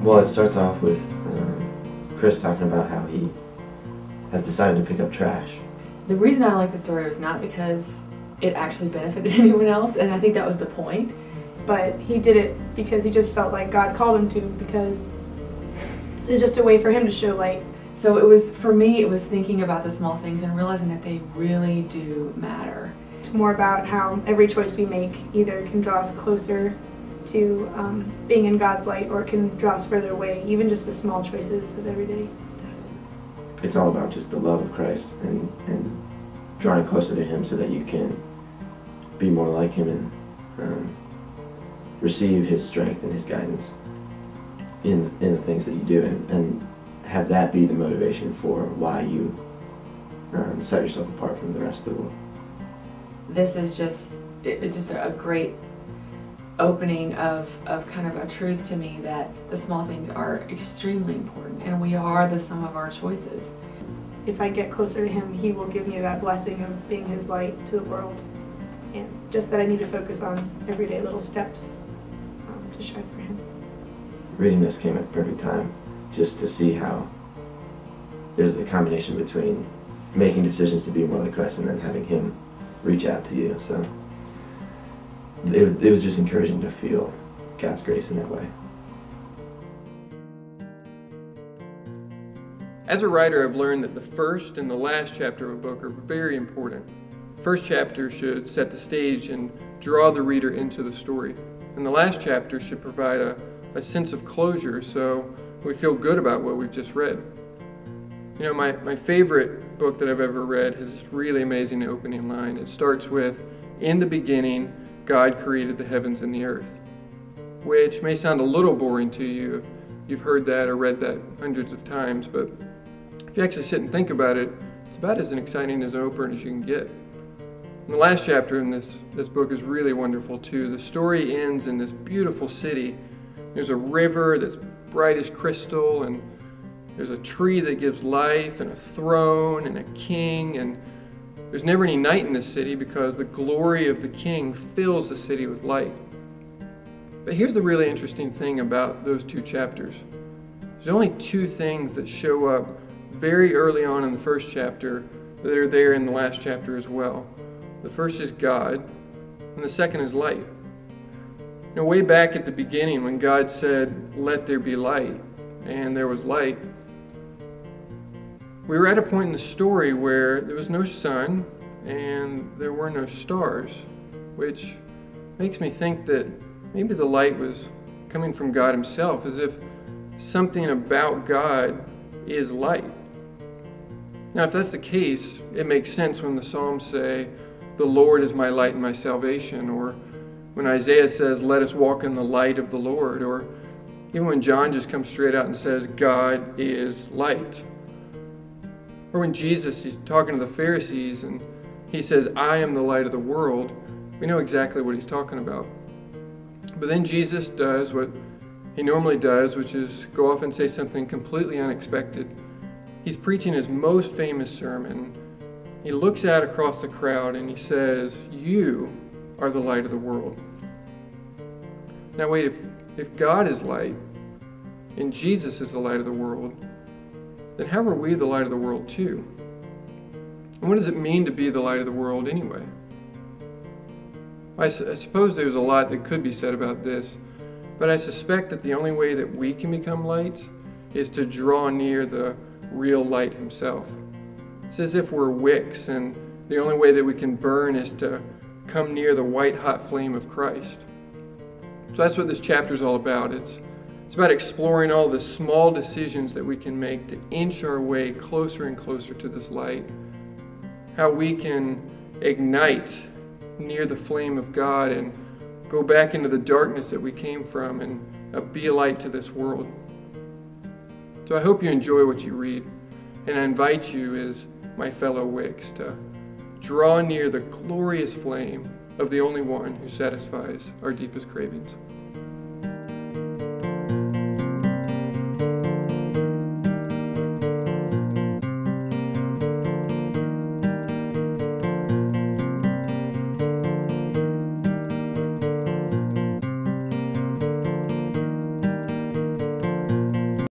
Well, it starts off with Chris talking about how he has decided to pick up trash. The reason I like the story was not because it actually benefited anyone else, and I think that was the point. But he did it because he just felt like God called him to, because it's just a way for him to show light. So it was, for me, it was thinking about the small things and realizing that they really do matter. It's more about how every choice we make either can draw us closer to being in God's light, or it can draw us further away, even just the small choices of everyday stuff. It's all about just the love of Christ and drawing closer to Him so that you can be more like Him and receive His strength and His guidance in the things that you do, and have that be the motivation for why you set yourself apart from the rest of the world. This is just, it was just a great opening of kind of a truth to me that the small things are extremely important, and we are the sum of our choices. If I get closer to Him, He will give me that blessing of being His light to the world. And just that I need to focus on everyday little steps to shine for Him. Reading this came at the perfect time, just to see how there's a combination between making decisions to be more like Christ and then having Him reach out to you. So it was just encouraging to feel God's grace in that way. As a writer, I've learned that the first and the last chapter of a book are very important. The first chapter should set the stage and draw the reader into the story, and the last chapter should provide a sense of closure so we feel good about what we've just read. You know, my favorite book that I've ever read has this really amazing opening line. It starts with, "In the beginning, God created the heavens and the earth," which may sound a little boring to you if you've heard that or read that hundreds of times, but if you actually sit and think about it, it's about as exciting as an opener as you can get. And the last chapter in this book is really wonderful too. The story ends in this beautiful city. There's a river that's bright as crystal, and there's a tree that gives life, and a throne, and a king, and there's never any night in this city because the glory of the king fills the city with light. But here's the really interesting thing about those two chapters. There's only two things that show up very early on in the first chapter that are there in the last chapter as well. The first is God, and the second is light. You know, way back at the beginning when God said, "Let there be light," and there was light, we were at a point in the story where there was no sun and there were no stars, which makes me think that maybe the light was coming from God Himself, as if something about God is light. Now, if that's the case, it makes sense when the Psalms say, "The Lord is my light and my salvation," or when Isaiah says, "Let us walk in the light of the Lord," or even when John just comes straight out and says, "God is light." Or when Jesus, He's talking to the Pharisees and He says, "I am the light of the world," we know exactly what He's talking about. But then Jesus does what He normally does, which is go off and say something completely unexpected. He's preaching His most famous sermon. He looks out across the crowd and He says, "You are the light of the world." Now wait, if God is light and Jesus is the light of the world, then how are we the light of the world too? And what does it mean to be the light of the world anyway? I suppose there's a lot that could be said about this, but I suspect that the only way that we can become light is to draw near the real light Himself. It's as if we're wicks, and the only way that we can burn is to come near the white-hot flame of Christ. So that's what this chapter is all about. It's about exploring all the small decisions that we can make to inch our way closer and closer to this light. How we can ignite near the flame of God and go back into the darkness that we came from and be a light to this world. So I hope you enjoy what you read, and I invite you as my fellow wicks to draw near the glorious flame of the only one who satisfies our deepest cravings.